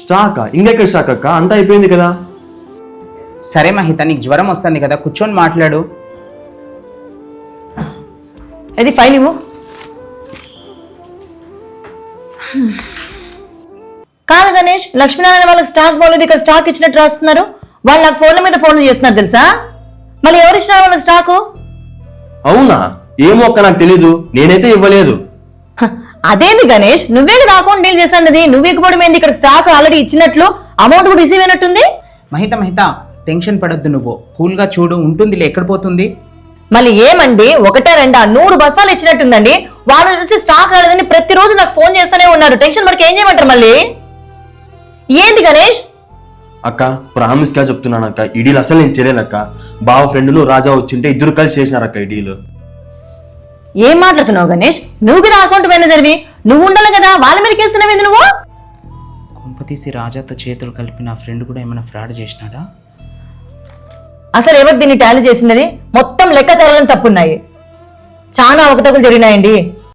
స్టాకా? ఇంకెక్కడ స్టాక్ అక్క? అంతా అయిపోయింది కదా. సరే మహిత, నీకు జ్వరం వస్తుంది కదా, కూర్చొని మాట్లాడు. అది ఫైల్ ఇవ్వు. కాదు గణేష్, లక్ష్మీనారాయణ వాళ్ళకి స్టాక్ బాగోలేదు, ఇక్కడ స్టాక్ ఇచ్చినట్టు రాస్తున్నారు. వాళ్ళు నాకు ఫోన్ల మీద ఫోన్లు చేస్తున్నారు తెలుసా. మళ్ళీ ఎవరు ఇచ్చినారు వాళ్ళకి స్టాకు? అవునా? ఏమో అక్క, నాకు తెలీదు, నేనైతే ఇవ్వలేదు. అదేంది గణేష్, నువ్వే కదా అకౌంట్ డీల్ చేస్తానది, నువ్వు ఇకపోవడం ఏంది? ఇక్కడ స్టాక్ ఆల్రెడీ ఇచ్చినట్లు అమౌంట్ కూడా రిసీవ్ అయినట్టుంది. మహిత టెన్షన్ పడొద్దు, నువ్వు కూల్గా చూడు, ఉంటుందిలే, ఎక్కడ పోతుంది. మళ్ళీ ఏమండి, ఒకటే రెండా 100 బస్తాలు ఇచ్చినట్టుందండి. వాళ్ళు చూసి స్టాక్ రాలేదని ప్రతిరోజు నాకు ఫోన్ చేస్తూనే ఉన్నారు. టెన్షన్ పడికి ఏం చేయమంటారు మళ్ళీ? ఏంది గణేష్? అక్క ప్రామిస్ గా చెప్తున్నాను అక్క, ఈ డీల్ అసలు నేను చేయలేనక్క. బావ ఫ్రెండ్ను రాజా వచ్చింటే ఇద్దరు కలిసి చేసినారక్క ఈ డీల్. ఏం మాట్లాడుతున్నావు గణేష్? నువ్వు కదా అకౌంట్ మేనేజర్వి, నువ్వు ఉండాలి కదా, వాళ్ళ మీద కేస్తున్నావు ఏంది నువ్వు? కొంపతీసి రాజాతో చేతులు కలిపి నా ఫ్రెండ్ కూడా ఏమైనా ఫ్రాడ్ చేసినాడా? అసలు ఎవరు దీన్ని టాలీ చేసినది? మొత్తం లెక్కాచారాలను తప్పున్నాయి, చాలా అవకతవకలు జరిగినాయండి.